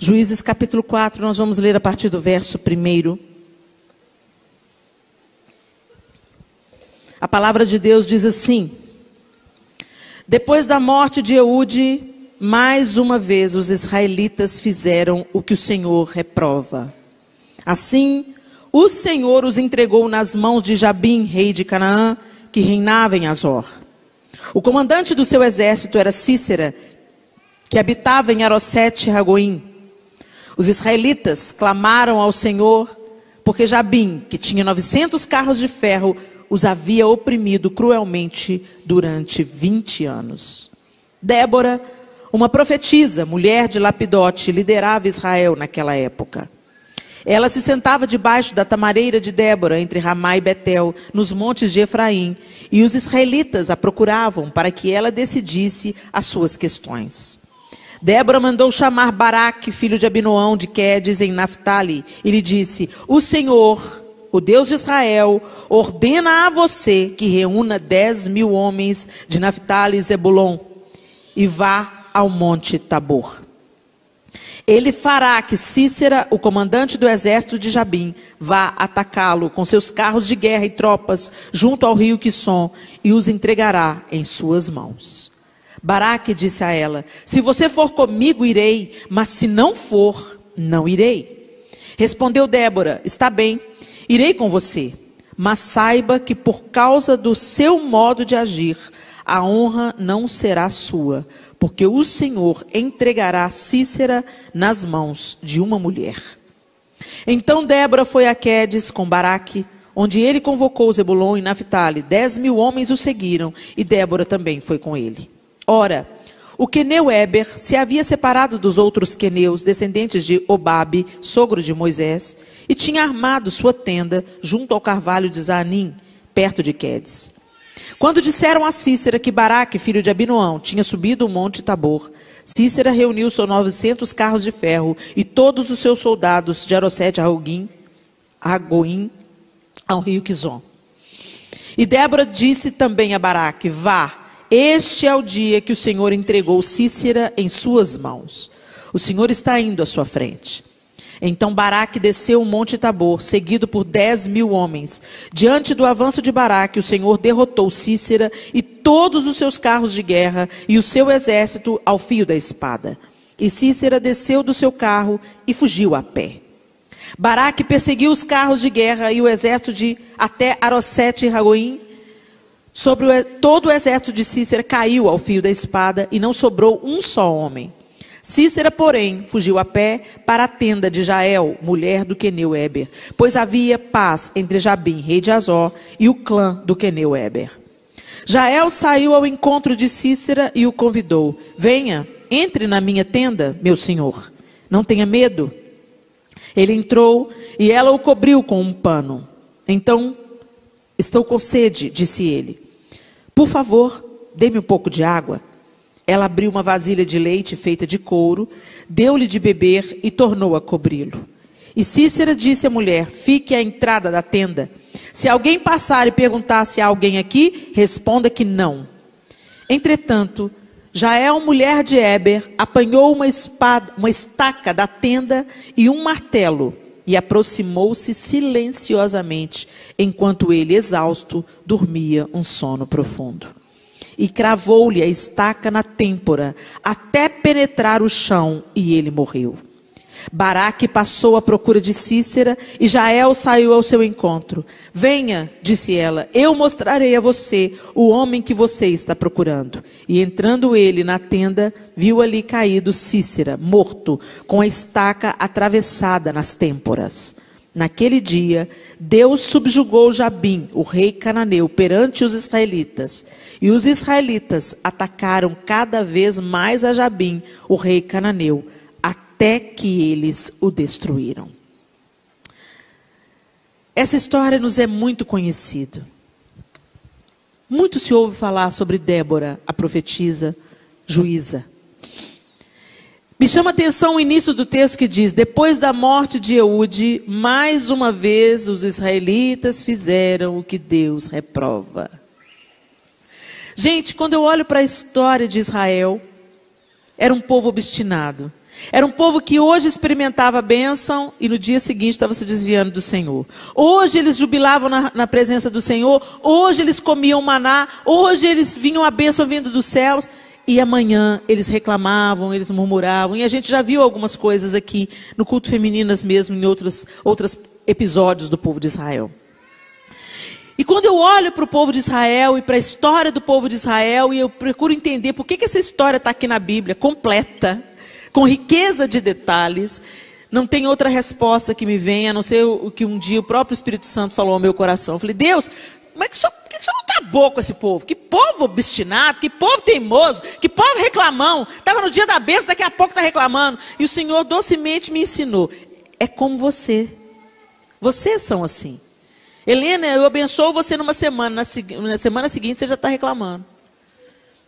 Juízes capítulo 4, nós vamos ler a partir do verso 1. A palavra de Deus diz assim: depois da morte de Eude, mais uma vez os israelitas fizeram o que o Senhor reprova. Assim, o Senhor os entregou nas mãos de Jabim, rei de Canaã, que reinava em Azor. O comandante do seu exército era Sísera, que habitava em Arosete-Ragoim. Os israelitas clamaram ao Senhor, porque Jabim, que tinha 900 carros de ferro, os havia oprimido cruelmente durante 20 anos. Débora, uma profetisa, mulher de Lapidote, liderava Israel naquela época. Ela se sentava debaixo da tamareira de Débora, entre Ramá e Betel, nos montes de Efraim, e os israelitas a procuravam para que ela decidisse as suas questões. Débora mandou chamar Baraque, filho de Abinoão, de Quedes, em Naftali, e lhe disse: o Senhor, o Deus de Israel, ordena a você que reúna 10.000 homens de Naftali e Zebulon, e vá ao monte Tabor. Ele fará que Sísera, o comandante do exército de Jabim, vá atacá-lo com seus carros de guerra e tropas junto ao rio Quisson, e os entregará em suas mãos. Baraque disse a ela: se você for comigo, irei, mas se não for, não irei. Respondeu Débora: está bem, irei com você, mas saiba que por causa do seu modo de agir, a honra não será sua, porque o Senhor entregará Sísera nas mãos de uma mulher. Então Débora foi a Quedes com Baraque, onde ele convocou Zebulon e Naftali. 10.000 homens o seguiram, e Débora também foi com ele. Ora, o queneu Éber se havia separado dos outros queneus, descendentes de Obabe, sogro de Moisés, e tinha armado sua tenda junto ao carvalho de Zanim, perto de Quedes. Quando disseram a Sísera que Baraque, filho de Abinoão, tinha subido o monte Tabor, Sísera reuniu seus 900 carros de ferro e todos os seus soldados de Arosete-Ragoim ao rio Quizon. E Débora disse também a Baraque: vá, este é o dia que o Senhor entregou Sísera em suas mãos. O Senhor está indo à sua frente. Então Baraque desceu o monte Tabor, seguido por 10.000 homens. Diante do avanço de Baraque, o Senhor derrotou Sísera e todos os seus carros de guerra e o seu exército ao fio da espada. E Sísera desceu do seu carro e fugiu a pé. Baraque perseguiu os carros de guerra e o exército até Arosete-Ragoim. Todo o exército de Sísera caiu ao fio da espada e não sobrou um só homem. Sísera, porém, fugiu a pé para a tenda de Jael, mulher do queneu Éber, pois havia paz entre Jabim, rei de Azor, e o clã do queneu Éber. Jael saiu ao encontro de Sísera e o convidou: venha, entre na minha tenda, meu senhor, não tenha medo. Ele entrou e ela o cobriu com um pano. Então, estou com sede, disse ele. Por favor, dê-me um pouco de água. Ela abriu uma vasilha de leite feita de couro, deu-lhe de beber e tornou a cobri-lo. E Sísera disse à mulher: fique à entrada da tenda. Se alguém passar e perguntar se há alguém aqui, responda que não. Entretanto, Jael, mulher de Éber, apanhou uma estaca da tenda e um martelo, e aproximou-se silenciosamente, enquanto ele, exausto, dormia um sono profundo. E cravou-lhe a estaca na têmpora, até penetrar o chão, e ele morreu. Baraque passou à procura de Sísera, e Jael saiu ao seu encontro. Venha, disse ela, eu mostrarei a você o homem que você está procurando. E entrando ele na tenda, viu ali caído Sísera, morto, com a estaca atravessada nas têmporas. Naquele dia, Deus subjugou Jabim, o rei cananeu, perante os israelitas. E os israelitas atacaram cada vez mais a Jabim, o rei cananeu, até que eles o destruíram. Essa história nos é muito conhecida. Muito se ouve falar sobre Débora, a profetisa, juíza. Me chama a atenção o início do texto que diz: depois da morte de Eude, mais uma vez os israelitas fizeram o que Deus reprova. Gente, quando eu olho para a história de Israel, era um povo obstinado. Era um povo que hoje experimentava a bênção e no dia seguinte estava se desviando do Senhor. Hoje eles jubilavam na presença do Senhor, hoje eles comiam maná, hoje eles vinham a bênção vindo dos céus. E amanhã eles reclamavam, eles murmuravam. E a gente já viu algumas coisas aqui no culto femininas mesmo, em outros episódios do povo de Israel. E quando eu olho para o povo de Israel e para a história do povo de Israel, e eu procuro entender por que essa história está aqui na Bíblia, completa, com riqueza de detalhes, não tem outra resposta que me venha, a não ser o que um dia o próprio Espírito Santo falou ao meu coração. Eu falei, Deus, como é que por que você não acabou com esse povo? Que povo obstinado, que povo teimoso, que povo reclamão. Estava no dia da bênção, daqui a pouco está reclamando. E o Senhor docemente me ensinou. É como você. Vocês são assim. Helena, eu abençoo você numa semana, na semana seguinte você já está reclamando.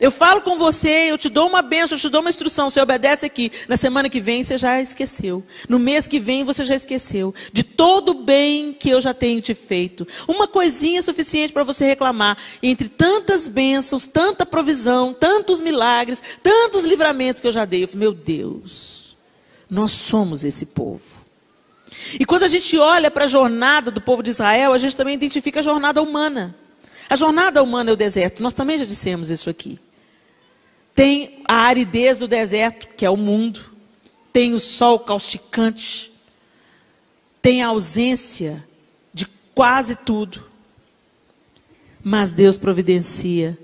Eu falo com você, eu te dou uma bênção, eu te dou uma instrução, você obedece aqui. Na semana que vem você já esqueceu. No mês que vem você já esqueceu. De todo o bem que eu já tenho te feito. Uma coisinha suficiente para você reclamar. Entre tantas bênçãos, tanta provisão, tantos milagres, tantos livramentos que eu já dei. Eu falei, meu Deus, nós somos esse povo. E quando a gente olha para a jornada do povo de Israel, a gente também identifica a jornada humana. A jornada humana é o deserto. Nós também já dissemos isso aqui. Tem a aridez do deserto, que é o mundo. Tem o sol causticante. Tem a ausência de quase tudo. Mas Deus providencia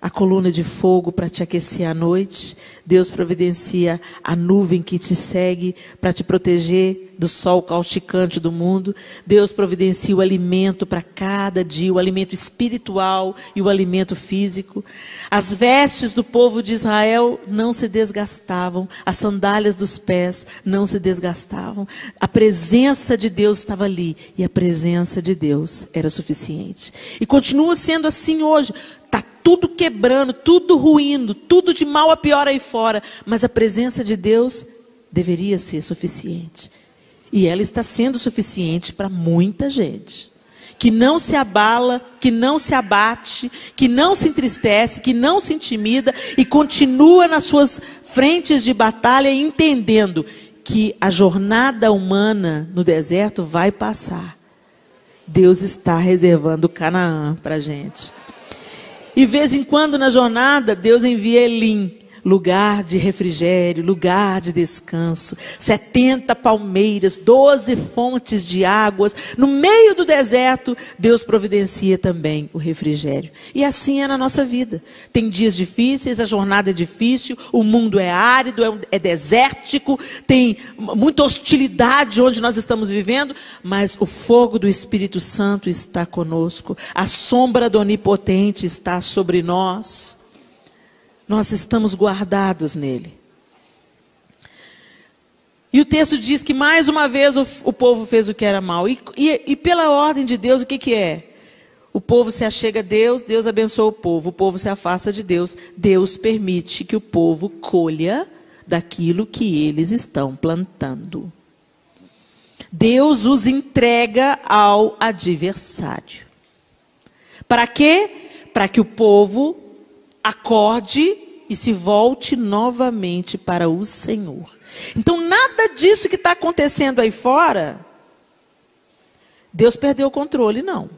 a coluna de fogo para te aquecer à noite. Deus providencia a nuvem que te segue para te proteger do sol causticante do mundo. Deus providencia o alimento para cada dia, o alimento espiritual e o alimento físico. As vestes do povo de Israel não se desgastavam, as sandálias dos pés não se desgastavam. A presença de Deus estava ali e a presença de Deus era suficiente. E continua sendo assim hoje. Está tudo quebrando, tudo ruindo, tudo de mal a pior aí fora. Mas a presença de Deus deveria ser suficiente. E ela está sendo suficiente para muita gente. Que não se abala, que não se abate, que não se entristece, que não se intimida e continua nas suas frentes de batalha entendendo que a jornada humana no deserto vai passar. Deus está reservando Canaã para a gente. E de vez em quando na jornada, Deus envia Elim, lugar de refrigério, lugar de descanso. 70 palmeiras, 12 fontes de águas. No meio do deserto, Deus providencia também o refrigério. E assim é na nossa vida. Tem dias difíceis, a jornada é difícil, o mundo é árido, é desértico, tem muita hostilidade onde nós estamos vivendo, mas o fogo do Espírito Santo está conosco. A sombra do Onipotente está sobre nós. Nós estamos guardados nele. E o texto diz que mais uma vez o povo fez o que era mal. E pela ordem de Deus, o que é? O povo se achega a Deus, Deus abençoa o povo se afasta de Deus, Deus permite que o povo colha daquilo que eles estão plantando. Deus os entrega ao adversário. Para quê? Para que o povo acorde e se volte novamente para o Senhor. Então, nada disso que está acontecendo aí fora, Deus perdeu o controle, não.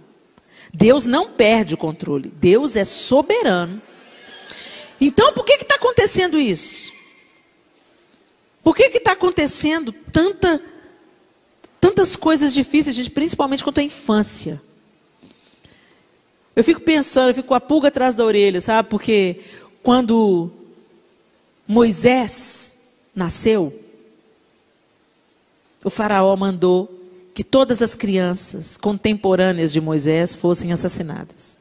Deus não perde o controle. Deus é soberano. Então, por que está acontecendo isso? Por que está acontecendo tantas coisas difíceis, gente, principalmente quanto à infância? Eu fico pensando, eu fico com a pulga atrás da orelha, sabe? Porque quando Moisés nasceu, o faraó mandou que todas as crianças contemporâneas de Moisés fossem assassinadas.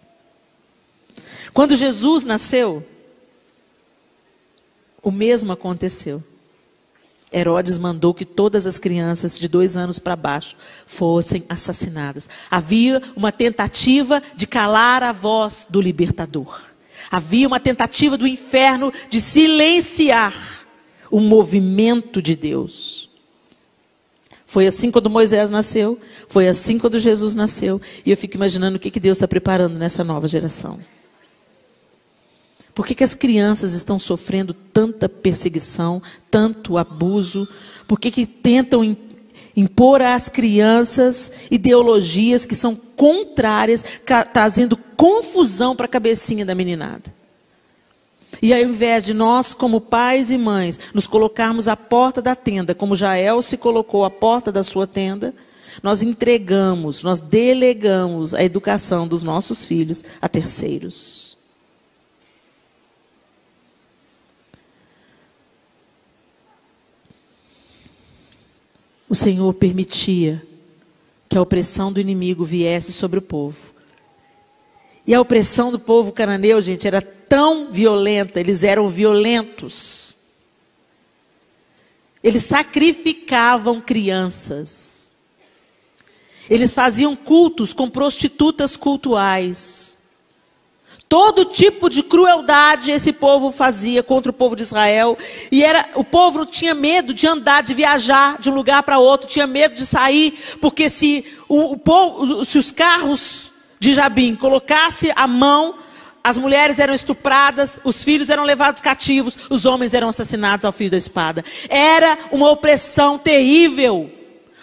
Quando Jesus nasceu, o mesmo aconteceu. Herodes mandou que todas as crianças de 2 anos para baixo fossem assassinadas. Havia uma tentativa de calar a voz do libertador. Havia uma tentativa do inferno de silenciar o movimento de Deus. Foi assim quando Moisés nasceu, foi assim quando Jesus nasceu. E eu fico imaginando o que Deus está preparando nessa nova geração. Por que as crianças estão sofrendo tanta perseguição, tanto abuso? Por que tentam impor às crianças ideologias que são contrárias, trazendo confusão para a cabecinha da meninada? E ao invés de nós, como pais e mães, nos colocarmos à porta da tenda, como Jael se colocou à porta da sua tenda, nós entregamos, nós delegamos a educação dos nossos filhos a terceiros. O Senhor permitia que a opressão do inimigo viesse sobre o povo. E a opressão do povo cananeu, gente, era tão violenta, eles eram violentos. Eles sacrificavam crianças. Eles faziam cultos com prostitutas cultuais. Todo tipo de crueldade esse povo fazia contra o povo de Israel. E o povo não tinha medo de andar, de viajar de um lugar para outro. Tinha medo de sair, porque se os carros de Jabim colocasse a mão, as mulheres eram estupradas, os filhos eram levados cativos, os homens eram assassinados ao fio da espada. Era uma opressão terrível.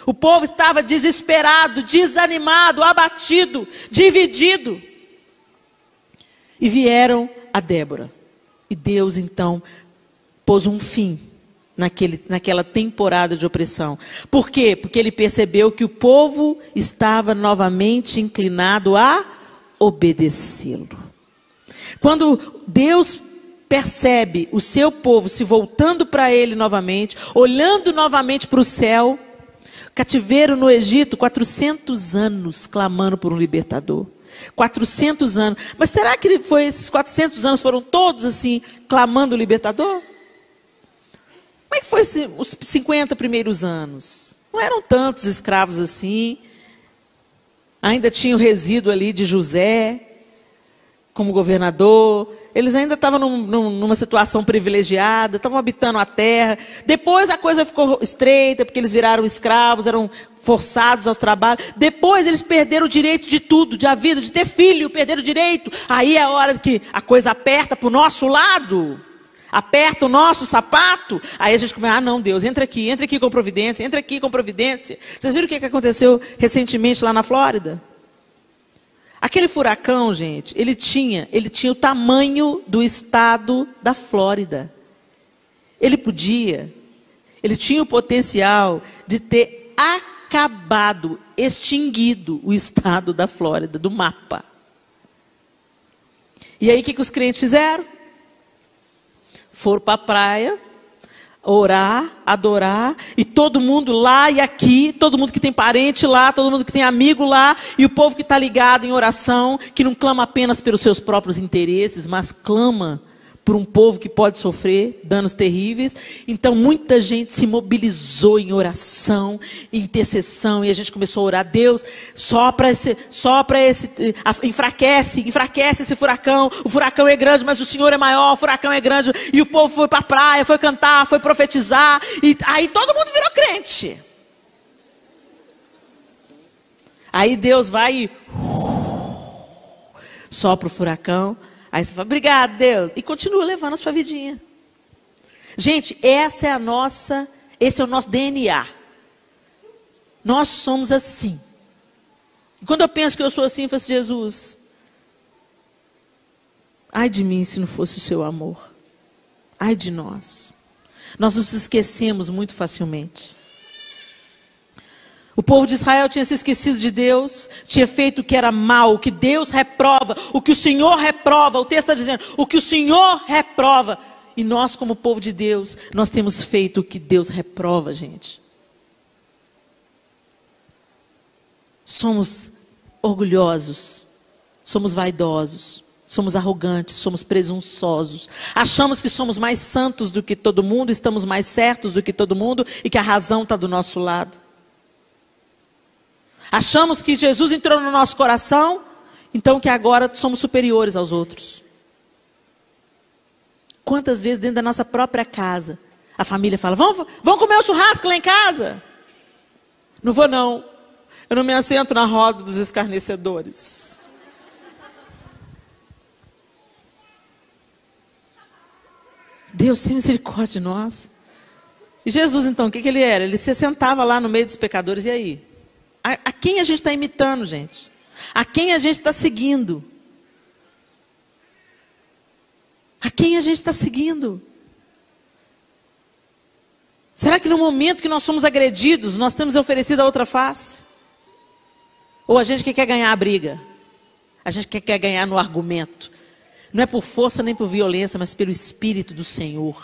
O povo estava desesperado, desanimado, abatido, dividido. E vieram a Débora. E Deus então pôs um fim naquela temporada de opressão. Por quê? Porque ele percebeu que o povo estava novamente inclinado a obedecê-lo. Quando Deus percebe o seu povo se voltando para ele novamente, olhando novamente para o céu, cativeiro no Egito, 400 anos clamando por um libertador. 400 anos. Mas será que esses 400 anos foram todos assim, clamando o libertador? Como é que foi os 50 primeiros anos? Não eram tantos escravos assim. Ainda tinha o resíduo ali de José como governador. Eles ainda estavam numa situação privilegiada, estavam habitando a terra. Depois a coisa ficou estreita, porque eles viraram escravos, eram forçados ao trabalho. Depois eles perderam o direito de tudo, de a vida, de ter filho, perderam o direito. Aí é a hora que a coisa aperta para o nosso lado, aperta o nosso sapato. Aí a gente começa, não, Deus, entra aqui com providência, entra aqui com providência. Vocês viram o que aconteceu recentemente lá na Flórida? Aquele furacão, gente, ele tinha o tamanho do estado da Flórida. Ele tinha o potencial de ter acabado, extinguido o estado da Flórida, do mapa. E aí o que os crentes fizeram? Foram para a praia, orar, adorar, e todo mundo lá e aqui, todo mundo que tem parente lá, todo mundo que tem amigo lá, e o povo que está ligado em oração, que não clama apenas pelos seus próprios interesses, mas clama por um povo que pode sofrer danos terríveis. Então muita gente se mobilizou em oração, em intercessão, e a gente começou a orar, Deus, enfraquece esse furacão. O furacão é grande, mas o Senhor é maior, o furacão é grande. E o povo foi para a praia, foi cantar, foi profetizar, e aí todo mundo virou crente. Aí Deus vai e sopra o furacão. Aí você fala, obrigado, Deus. E continua levando a sua vidinha. Gente, esse é o nosso DNA. Nós somos assim. E quando eu penso que eu sou assim, eu falo assim, Jesus, ai de mim se não fosse o seu amor. Ai de nós. Nós nos esquecemos muito facilmente. O povo de Israel tinha se esquecido de Deus, tinha feito o que era mal, o que Deus reprova, o que o Senhor reprova. O texto está dizendo, o que o Senhor reprova. E nós, como povo de Deus, nós temos feito o que Deus reprova, gente. Somos orgulhosos, somos vaidosos, somos arrogantes, somos presunçosos. Achamos que somos mais santos do que todo mundo, estamos mais certos do que todo mundo e que a razão está do nosso lado. Achamos que Jesus entrou no nosso coração, então que agora somos superiores aos outros. Quantas vezes dentro da nossa própria casa, a família fala, vamos comer um churrasco lá em casa? Não vou não, eu não me assento na roda dos escarnecedores. Deus tem misericórdia de nós. E Jesus, então, o que ele era? Ele se sentava lá no meio dos pecadores, e aí? A quem a gente está imitando, gente? A quem a gente está seguindo? A quem a gente está seguindo? Será que no momento que nós somos agredidos, nós temos oferecido a outra face? Ou a gente que quer ganhar a briga? A gente que quer ganhar no argumento? Não é por força nem por violência, mas pelo Espírito do Senhor.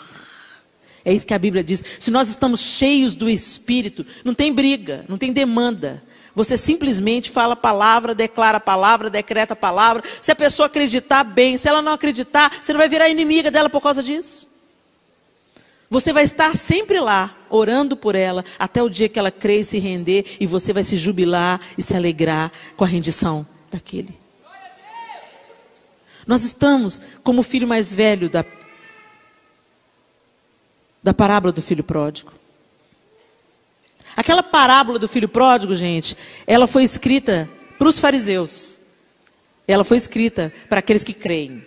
É isso que a Bíblia diz. Se nós estamos cheios do Espírito, não tem briga, não tem demanda. Você simplesmente fala a palavra, declara a palavra, decreta a palavra. Se a pessoa acreditar, bem. Se ela não acreditar, você não vai virar inimiga dela por causa disso. Você vai estar sempre lá, orando por ela, até o dia que ela crer e se render, e você vai se jubilar e se alegrar com a rendição daquele. Nós estamos como o filho mais velho da parábola do filho pródigo. Aquela parábola do filho pródigo, gente, ela foi escrita para os fariseus. Ela foi escrita para aqueles que creem.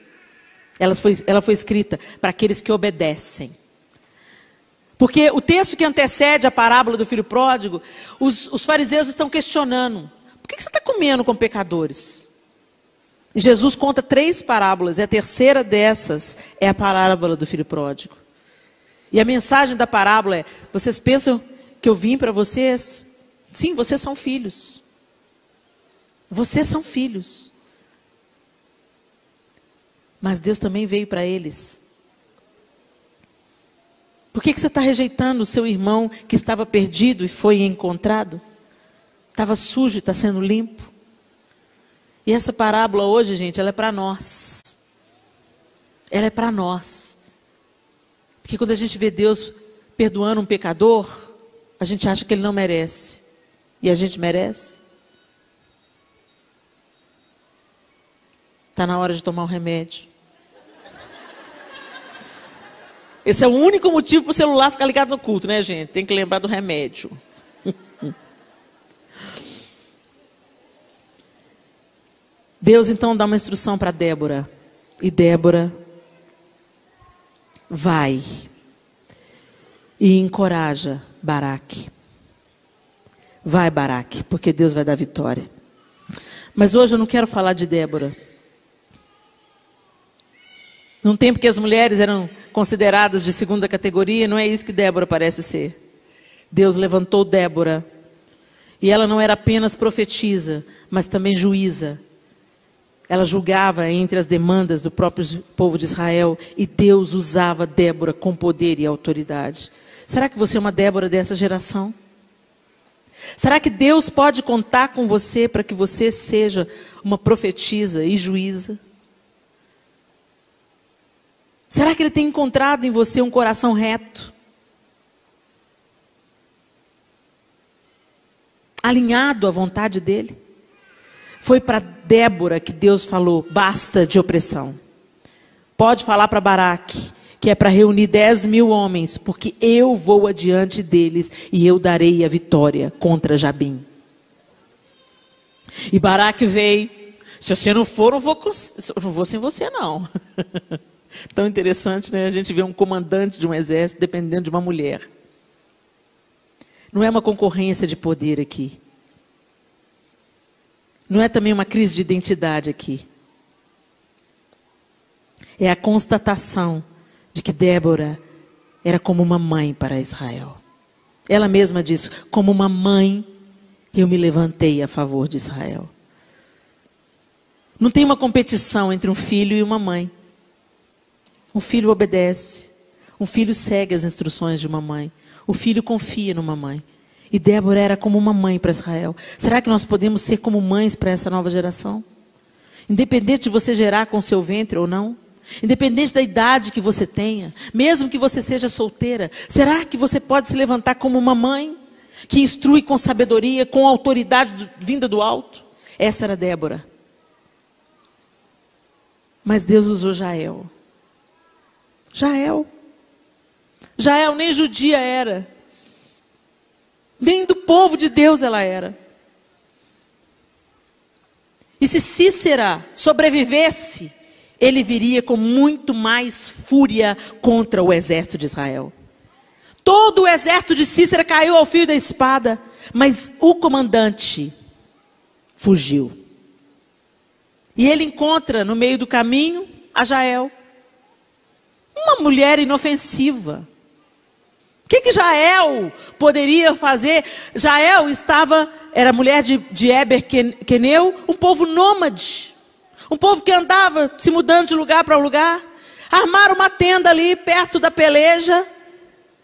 Ela foi escrita para aqueles que obedecem. Porque o texto que antecede a parábola do filho pródigo, os fariseus estão questionando. Por que você está comendo com pecadores? E Jesus conta 3 parábolas, e a terceira dessas é a parábola do filho pródigo. E a mensagem da parábola é: vocês pensam que eu vim para vocês? Sim, vocês são filhos. Vocês são filhos. Mas Deus também veio para eles. Por que você está rejeitando o seu irmão que estava perdido e foi encontrado? Estava sujo e está sendo limpo. E essa parábola hoje, gente, ela é para nós. Ela é para nós. Porque quando a gente vê Deus perdoando um pecador, a gente acha que ele não merece. E a gente merece. Está na hora de tomar um remédio. Esse é o único motivo para o celular ficar ligado no culto, né, gente? Tem que lembrar do remédio. Deus então dá uma instrução para Débora. E Débora vai e encoraja Baraque. Vai, Baraque, porque Deus vai dar vitória. Mas hoje eu não quero falar de Débora. Num tempo que as mulheres eram consideradas de segunda categoria, não é isso que Débora parece ser. Deus levantou Débora. E ela não era apenas profetisa, mas também juíza. Ela julgava entre as demandas do próprio povo de Israel. E Deus usava Débora com poder e autoridade. Será que você é uma Débora dessa geração? Será que Deus pode contar com você para que você seja uma profetisa e juíza? Será que Ele tem encontrado em você um coração reto? Alinhado à vontade dEle? Foi para Débora que Deus falou: basta de opressão. Pode falar para Baraque, que é para reunir 10.000 homens, porque eu vou adiante deles e eu darei a vitória contra Jabim. E Baraque veio: se você não for, eu não vou sem você não. Tão interessante, né? A gente vê um comandante de um exército dependendo de uma mulher. Não é uma concorrência de poder aqui. Não é também uma crise de identidade aqui. É a constatação de que Débora era como uma mãe para Israel. Ela mesma diz: como uma mãe, eu me levantei a favor de Israel. Não tem uma competição entre um filho e uma mãe. Um filho obedece. Um filho segue as instruções de uma mãe. O filho confia numa mãe. E Débora era como uma mãe para Israel. Será que nós podemos ser como mães para essa nova geração? Independente de você gerar com seu ventre ou não. Independente da idade que você tenha. Mesmo que você seja solteira. Será que você pode se levantar como uma mãe? Que instrui com sabedoria, com autoridade vinda do alto? Essa era Débora. Mas Deus usou Jael. Jael nem judia era. Nem do povo de Deus ela era. E se Cícera sobrevivesse ele viria com muito mais fúria contra o exército de Israel. Todo o exército de Cícera caiu ao fio da espada, mas o comandante fugiu. E ele encontra no meio do caminho a Jael, uma mulher inofensiva. O que Jael poderia fazer? Jael era mulher de Eber Queneu, um povo nômade, um povo que andava se mudando de lugar para lugar. Armaram uma tenda ali perto da peleja.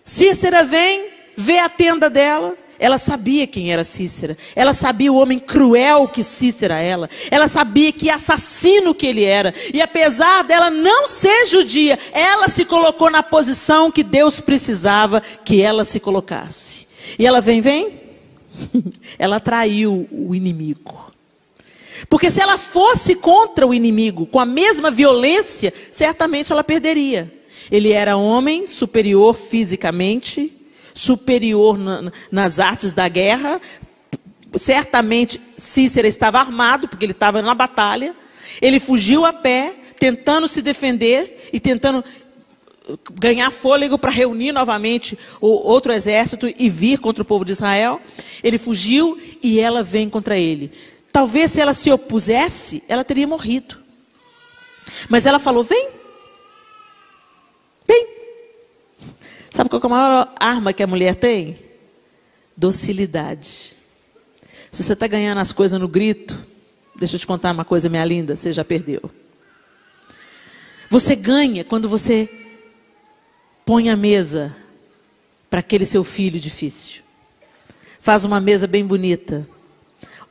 Cícera vem, vê a tenda dela. Ela sabia quem era Cícera. Ela sabia o homem cruel que Cícera era. Ela sabia que assassino que ele era. E apesar dela não ser judia, ela se colocou na posição que Deus precisava que ela se colocasse. E ela vem. Ela traiu o inimigo. Porque se ela fosse contra o inimigo com a mesma violência, certamente ela perderia. Ele era homem, superior fisicamente, superior nas artes da guerra. Certamente Cícera estava armado, porque ele estava na batalha. Ele fugiu a pé, tentando se defender e tentando ganhar fôlego para reunir novamente o outro exército e vir contra o povo de Israel. Ele fugiu e ela vem contra ele. Talvez se ela se opusesse, ela teria morrido. Mas ela falou, vem. Sabe qual é a maior arma que a mulher tem? Docilidade. Se você está ganhando as coisas no grito, deixa eu te contar uma coisa, minha linda, você já perdeu. Você ganha quando você põe a mesa para aquele seu filho difícil. Faz uma mesa bem bonita.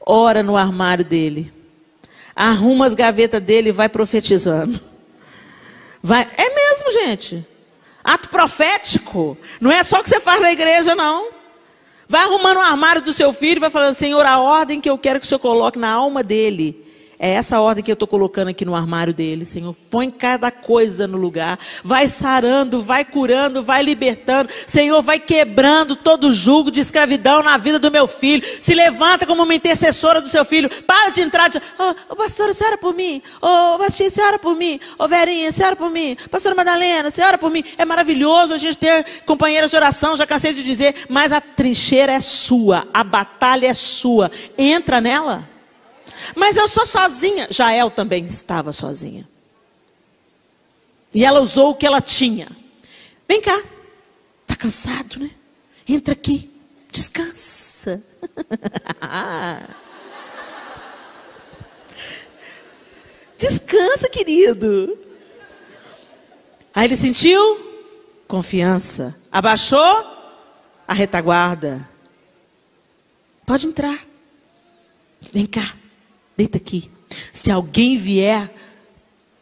Ora no armário dele. Arruma as gavetas dele e vai profetizando. É mesmo, gente. Ato profético. Não é só o que você faz na igreja, não. Vai arrumando o armário do seu filho e vai falando, Senhor, a ordem que eu quero que o Senhor coloque na alma dele. É essa ordem que eu estou colocando aqui no armário dele, Senhor. Põe cada coisa no lugar. Vai sarando, vai curando, vai libertando. Senhor, vai quebrando todo jugo de escravidão na vida do meu filho. Se levanta como uma intercessora do seu filho. Para de entrar. Pastora, você ora por mim? Bastinho, você ora por mim? Verinha, você ora por mim? Pastora Madalena, você ora por mim? É maravilhoso a gente ter companheiras de oração, já cansei de dizer. Mas a trincheira é sua. A batalha é sua. Entra nela. Mas eu sou sozinha. Jael também estava sozinha. E ela usou o que ela tinha. Vem cá. Está cansado, né? Entra aqui. Descansa. Descansa, querido. Aí ele sentiu confiança. Abaixou a retaguarda. Pode entrar. Vem cá. Deita aqui. Se alguém vier,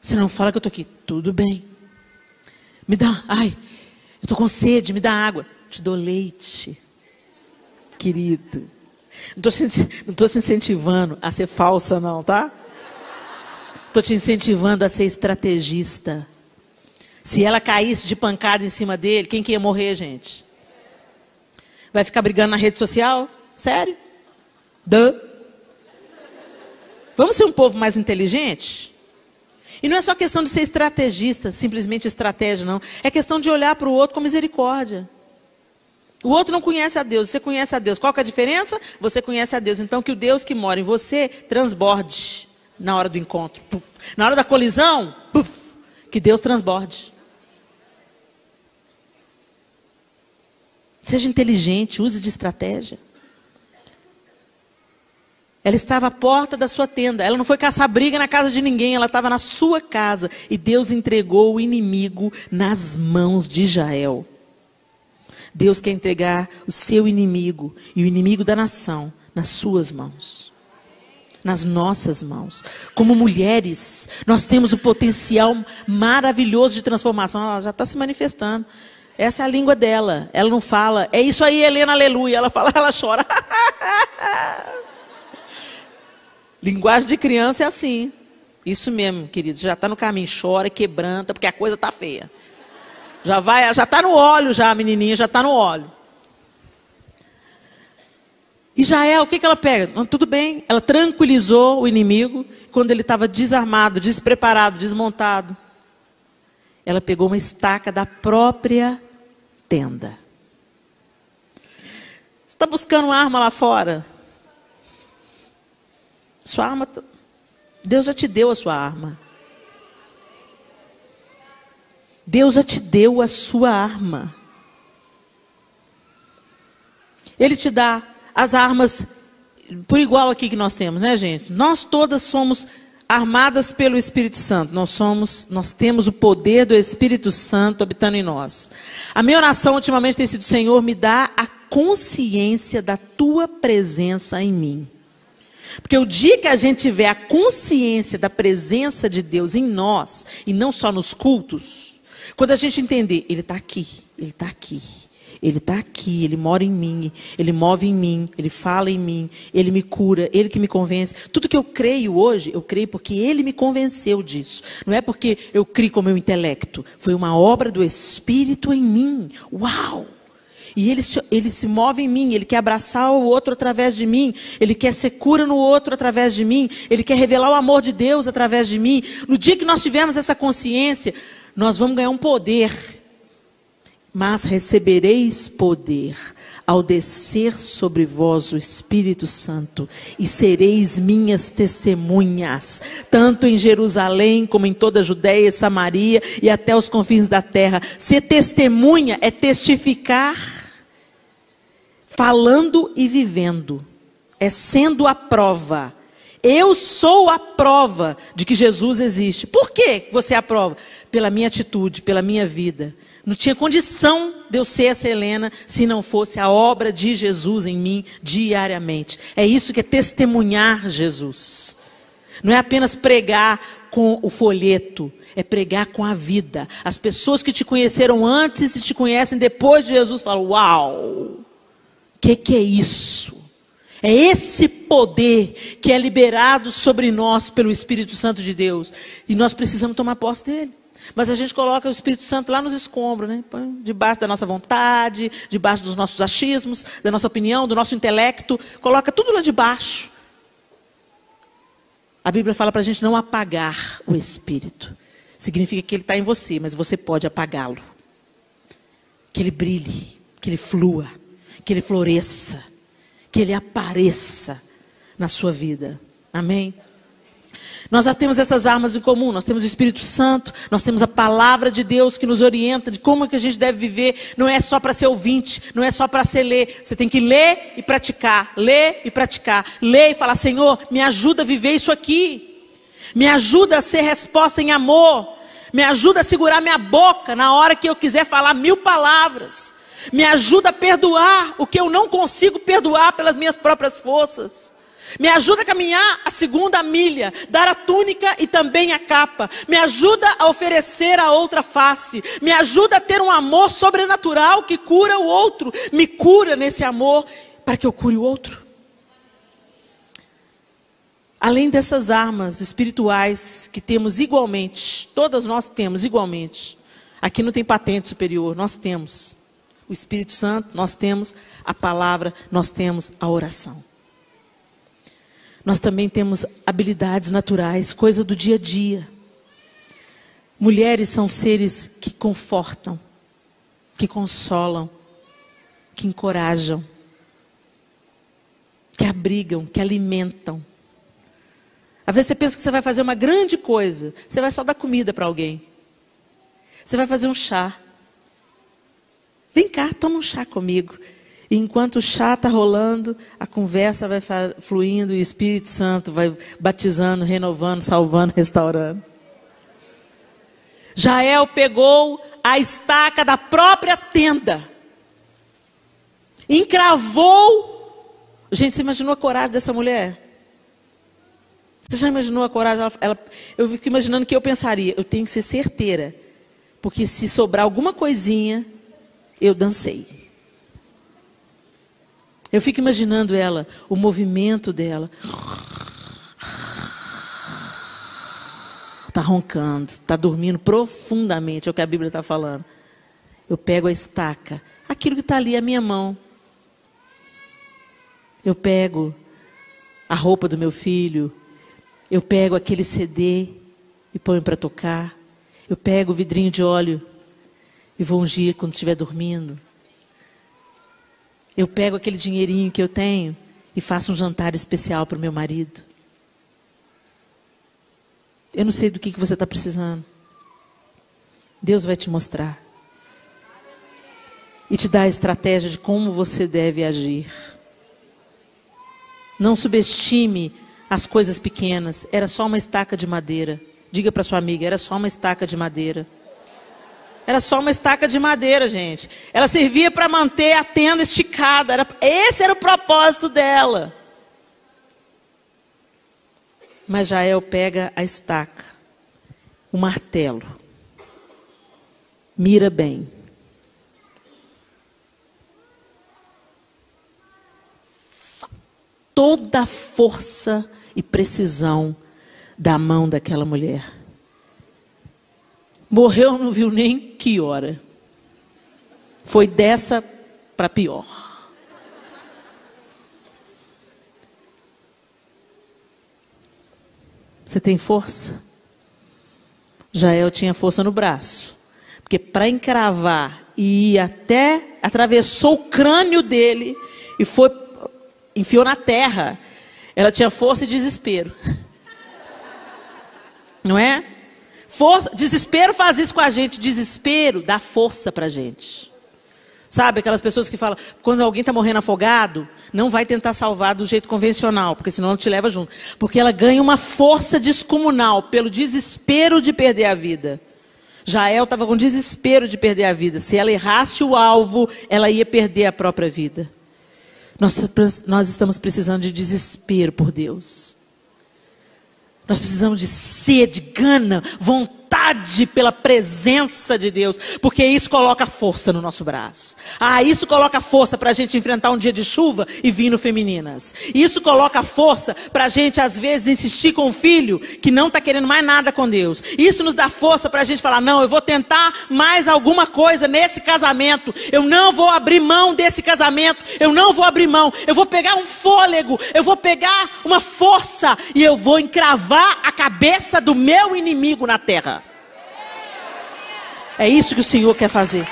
você não fala que eu estou aqui. Tudo bem. Me dá, eu estou com sede, me dá água. Te dou leite. Querido. Não estou te incentivando a ser falsa, não, tá? Estou te incentivando a ser estrategista. Se ela caísse de pancada em cima dele, quem que ia morrer, gente? Vai ficar brigando na rede social? Sério? Vamos ser um povo mais inteligente? E não é só questão de ser estrategista, simplesmente estratégia, não. É questão de olhar para o outro com misericórdia. O outro não conhece a Deus, você conhece a Deus. Qual que é a diferença? Você conhece a Deus. Então que o Deus que mora em você transborde na hora do encontro. Puf. Na hora da colisão, puf, que Deus transborde. Seja inteligente, use de estratégia. Ela estava à porta da sua tenda. Ela não foi caçar briga na casa de ninguém. Ela estava na sua casa. E Deus entregou o inimigo nas mãos de Jael. Deus quer entregar o seu inimigo e o inimigo da nação nas suas mãos. Nas nossas mãos. Como mulheres, nós temos o potencial maravilhoso de transformação. Ela já está se manifestando. Essa é a língua dela. Ela não fala, é isso aí, Helena, aleluia. Ela fala, ela chora. Linguagem de criança é assim. Isso mesmo, querido. Já está no caminho. Chora, quebranta, porque a coisa está feia. Já está no óleo, já a menininha já está no óleo. E Jael, o que ela pega? Não, tudo bem, ela tranquilizou o inimigo quando ele estava desarmado, despreparado, desmontado. Ela pegou uma estaca da própria tenda. Você está buscando uma arma lá fora? Sua arma, Deus já te deu a sua arma. Deus já te deu a sua arma. Ele te dá as armas por igual aqui que nós temos, né, gente? Nós todas somos armadas pelo Espírito Santo. Nós temos o poder do Espírito Santo habitando em nós. A minha oração ultimamente tem sido: Senhor, me dá a consciência da tua presença em mim. Porque o dia que a gente tiver a consciência da presença de Deus em nós, e não só nos cultos, quando a gente entender, Ele está aqui, Ele está aqui, Ele está aqui, Ele mora em mim, Ele move em mim, Ele fala em mim, Ele me cura, Ele que me convence. Tudo que eu creio hoje, eu creio porque Ele me convenceu disso. Não é porque eu crio com o meu intelecto. Foi uma obra do Espírito em mim. Uau! E ele se move em mim, Ele quer abraçar o outro através de mim, Ele quer ser cura no outro através de mim, Ele quer revelar o amor de Deus através de mim. No dia que nós tivermos essa consciência, nós vamos ganhar um poder. Mas recebereis poder ao descer sobre vós o Espírito Santo, e sereis minhas testemunhas, tanto em Jerusalém como em toda a Judéia e Samaria e até os confins da terra. Ser testemunha é testificar, falando e vivendo, é sendo a prova. Eu sou a prova de que Jesus existe. Por que você é a prova? Pela minha atitude, pela minha vida. Não tinha condição de eu ser essa Helena se não fosse a obra de Jesus em mim diariamente. É isso que é testemunhar Jesus. Não é apenas pregar com o folheto, é pregar com a vida. As pessoas que te conheceram antes e te conhecem depois de Jesus falam: uau, o que é isso? É esse poder que é liberado sobre nós pelo Espírito Santo de Deus. E nós precisamos tomar posse dele. Mas a gente coloca o Espírito Santo lá nos escombros, né? Debaixo da nossa vontade, debaixo dos nossos achismos, da nossa opinião, do nosso intelecto. Coloca tudo lá debaixo. A Bíblia fala para a gente não apagar o Espírito. Significa que ele está em você, mas você pode apagá-lo. Que ele brilhe, que ele flua, que ele floresça, que ele apareça na sua vida. Amém? Nós já temos essas armas em comum. Nós temos o Espírito Santo, nós temos a palavra de Deus que nos orienta de como é que a gente deve viver. Não é só para ser ouvinte, não é só para ser ler. Você tem que ler e praticar, ler e praticar. Ler e falar: Senhor, me ajuda a viver isso aqui. Me ajuda a ser resposta em amor. Me ajuda a segurar minha boca na hora que eu quiser falar 1000 palavras. Me ajuda a perdoar o que eu não consigo perdoar pelas minhas próprias forças. Me ajuda a caminhar a 2ª milha, dar a túnica e também a capa. Me ajuda a oferecer a outra face. Me ajuda a ter um amor sobrenatural que cura o outro. Me cura nesse amor para que eu cure o outro. Além dessas armas espirituais que temos igualmente, todas nós temos igualmente. Aqui não tem patente superior, nós temos o Espírito Santo, nós temos a palavra, nós temos a oração. Nós também temos habilidades naturais, coisa do dia a dia. Mulheres são seres que confortam, que consolam, que encorajam, que abrigam, que alimentam. Às vezes você pensa que você vai fazer uma grande coisa, você vai só dar comida para alguém. Você vai fazer um chá. Vem cá, toma um chá comigo. E enquanto o chá está rolando, a conversa vai fluindo e o Espírito Santo vai batizando, renovando, salvando, restaurando. Jael pegou a estaca da própria tenda, encravou. Gente, você imaginou a coragem dessa mulher? Você já imaginou a coragem? Eu fico imaginando que eu pensaria: eu tenho que ser certeira, porque se sobrar alguma coisinha, eu dancei. Eu fico imaginando ela, o movimento dela. Está roncando, está dormindo profundamente, é o que a Bíblia está falando. Eu pego a estaca, aquilo que está ali é a minha mão. Eu pego a roupa do meu filho, eu pego aquele CD e ponho para tocar. Eu pego o vidrinho de óleo e vou ungir quando estiver dormindo. Eu pego aquele dinheirinho que eu tenho e faço um jantar especial para o meu marido. Eu não sei do que você está precisando. Deus vai te mostrar. E te dar a estratégia de como você deve agir. Não subestime as coisas pequenas. Era só uma estaca de madeira. Diga para sua amiga, era só uma estaca de madeira. Era só uma estaca de madeira, gente. Ela servia para manter a tenda esticada. Esse era o propósito dela. Mas Jael pega a estaca, o martelo, mira bem. Toda a força e precisão da mão daquela mulher. Morreu, não viu nem que hora. Foi dessa para pior. Você tem força? Jael tinha força no braço. Porque para encravar e ir até, atravessou o crânio dele e foi, enfiou na terra. Ela tinha força e desespero. Não é? Força, desespero faz isso com a gente. Desespero dá força para a gente. Sabe, aquelas pessoas que falam, quando alguém está morrendo afogado, não vai tentar salvar do jeito convencional, porque senão ela te leva junto. Porque ela ganha uma força descomunal pelo desespero de perder a vida. Jael estava com desespero de perder a vida. Se ela errasse o alvo, ela ia perder a própria vida. Nós estamos precisando de desespero por Deus. Nós precisamos de sede, gana, vontade pela presença de Deus, porque isso coloca força no nosso braço. Isso coloca força para a gente enfrentar um dia de chuva e vir no Femininas. Isso coloca força para a gente, às vezes, insistir com um filho que não está querendo mais nada com Deus. Isso nos dá força para a gente falar, não, eu vou tentar mais alguma coisa nesse casamento. Eu não vou abrir mão desse casamento. Eu não vou abrir mão. Eu vou pegar um fôlego. Eu vou pegar uma força e eu vou encravar a cabeça do meu inimigo na terra. É isso que o Senhor quer fazer.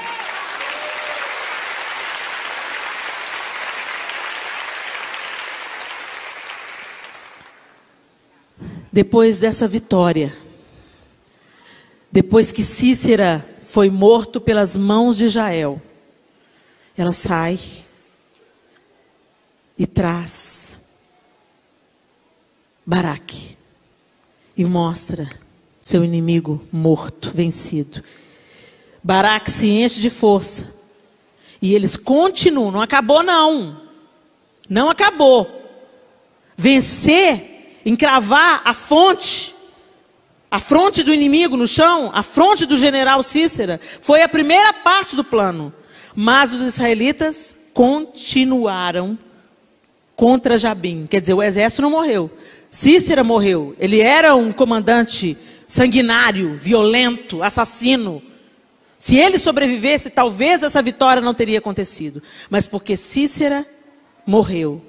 Depois dessa vitória, depois que Cícera foi morto pelas mãos de Jael, ela sai e traz Baraque e mostra seu inimigo morto, vencido. Baraque se enche de força e eles continuam, não acabou não, não acabou. Vencer, encravar a fronte do inimigo no chão, a fronte do general Cícera, foi a primeira parte do plano. Mas os israelitas continuaram contra Jabim, quer dizer, o exército não morreu. Cícera morreu, ele era um comandante sanguinário, violento, assassino. Se ele sobrevivesse, talvez essa vitória não teria acontecido. Mas porque Cícera morreu,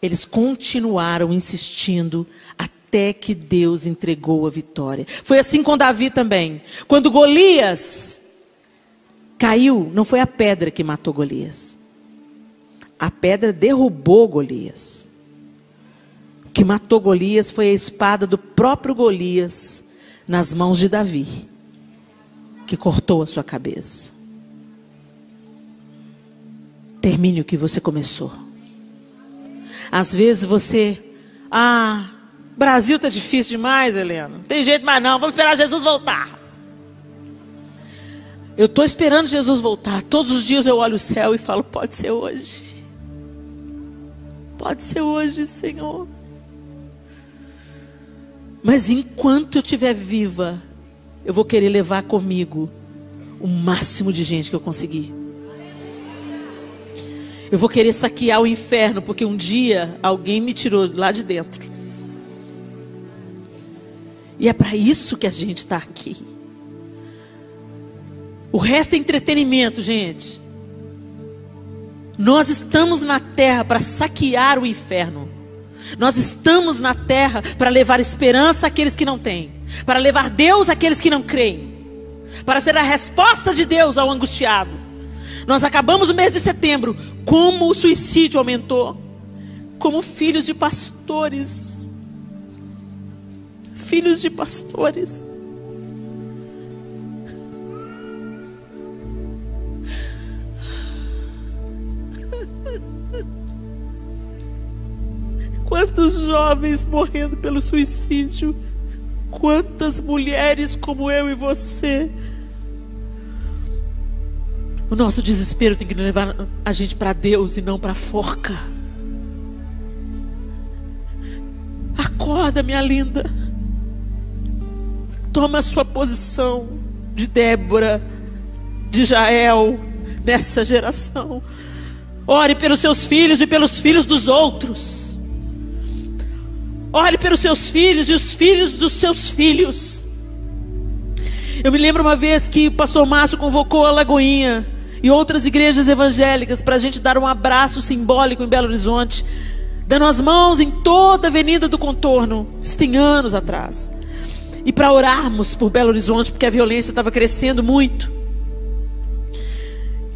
eles continuaram insistindo até que Deus entregou a vitória. Foi assim com Davi também. Quando Golias caiu, não foi a pedra que matou Golias. A pedra derrubou Golias. O que matou Golias foi a espada do próprio Golias nas mãos de Davi, que cortou a sua cabeça. Termine o que você começou. Às vezes você, Brasil tá difícil demais, Helena. Não tem jeito mais não, vamos esperar Jesus voltar. Eu estou esperando Jesus voltar. Todos os dias eu olho o céu e falo, pode ser hoje. Pode ser hoje, Senhor. Mas enquanto eu estiver viva, eu vou querer levar comigo o máximo de gente que eu conseguir. Eu vou querer saquear o inferno, porque um dia alguém me tirou lá de dentro. E é para isso que a gente está aqui. O resto é entretenimento, gente. Nós estamos na terra para saquear o inferno. Nós estamos na terra para levar esperança àqueles que não têm, para levar Deus àqueles que não creem, para ser a resposta de Deus ao angustiado. Nós acabamos o mês de setembro. Como o suicídio aumentou. Como filhos de pastores. Filhos de pastores. Quantos jovens morrendo pelo suicídio. Quantas mulheres como eu e você. O nosso desespero tem que levar a gente para Deus e não para a forca. Acorda, minha linda. Toma a sua posição de Débora, de Jael, nessa geração. Ore pelos seus filhos e pelos filhos dos outros. Ore pelos seus filhos e os filhos dos seus filhos. Eu me lembro uma vez que o pastor Márcio convocou a Lagoinha e outras igrejas evangélicas para a gente dar um abraço simbólico em Belo Horizonte, dando as mãos em toda a Avenida do Contorno. Isso tem anos atrás. E para orarmos por Belo Horizonte, porque a violência estava crescendo muito.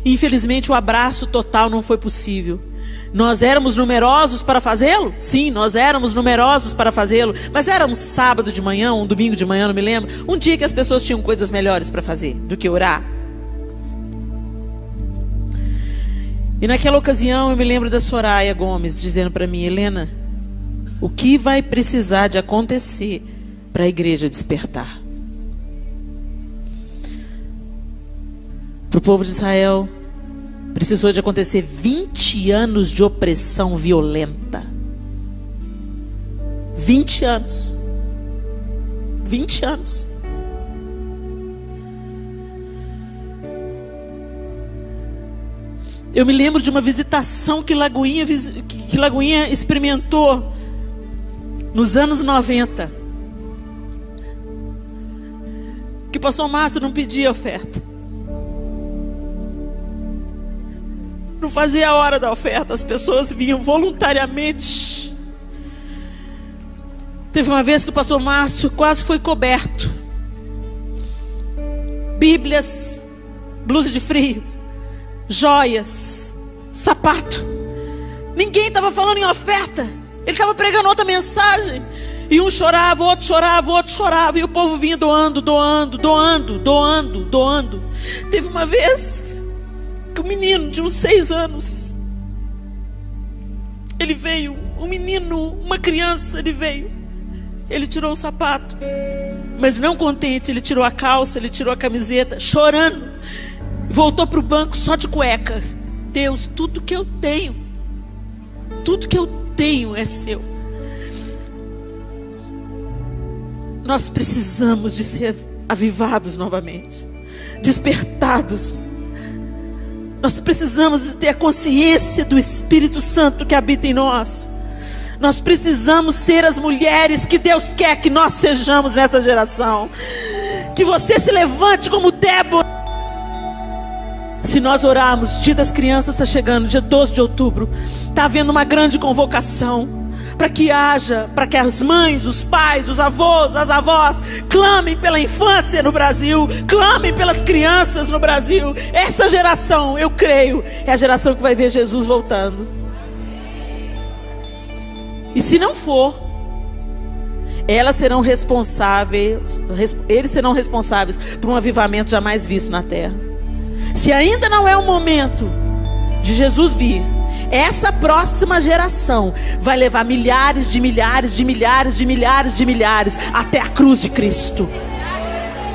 E, infelizmente, o abraço total não foi possível. Nós éramos numerosos para fazê-lo? Sim, nós éramos numerosos para fazê-lo. Mas era um sábado de manhã, um domingo de manhã, não me lembro. Um dia que as pessoas tinham coisas melhores para fazer do que orar. E naquela ocasião eu me lembro da Soraya Gomes dizendo para mim: Helena, o que vai precisar de acontecer para a igreja despertar? Para o povo de Israel precisou de acontecer 20 anos de opressão violenta. 20 anos. 20 anos. Eu me lembro de uma visitação que Lagoinha experimentou nos anos 90. Que o pastor Márcio não pedia oferta. Não fazia a hora da oferta, as pessoas vinham voluntariamente. Teve uma vez que o pastor Márcio quase foi coberto. Bíblias, blusa de frio, joias, sapato. Ninguém estava falando em oferta. Ele estava pregando outra mensagem. E um chorava, o outro chorava, o outro chorava. E o povo vinha doando, doando, doando, doando, doando. Teve uma vez que um menino de uns 6 anos, ele veio, um menino, uma criança, ele veio. Ele tirou o sapato, mas não contente, ele tirou a calça, ele tirou a camiseta, chorando. Voltou para o banco só de cuecas. Deus, tudo que eu tenho é seu. Nós precisamos de ser avivados novamente, despertados. Nós precisamos de ter a consciência do Espírito Santo que habita em nós. Nós precisamos ser as mulheres que Deus quer que nós sejamos nessa geração. Que você se levante como Débora. Se nós orarmos, dia das crianças está chegando, dia 12 de outubro. Está havendo uma grande convocação. Para que as mães, os pais, os avós, as avós clamem pela infância no Brasil, clamem pelas crianças no Brasil. Essa geração, eu creio, é a geração que vai ver Jesus voltando. E se não for, eles serão responsáveis por um avivamento jamais visto na terra. Se ainda não é o momento de Jesus vir, essa próxima geração vai levar milhares de milhares de milhares de milhares de milhares até a cruz de Cristo.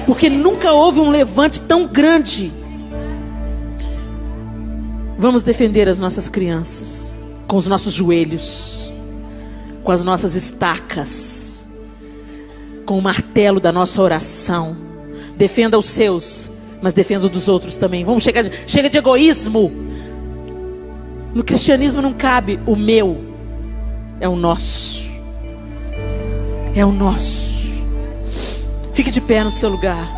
Porque nunca houve um levante tão grande. Vamos defender as nossas crianças com os nossos joelhos, com as nossas estacas, com o martelo da nossa oração. Defenda os seus, mas defenda dos outros também. Chega de egoísmo. No cristianismo não cabe o meu, é o nosso. É o nosso. Fique de pé no seu lugar.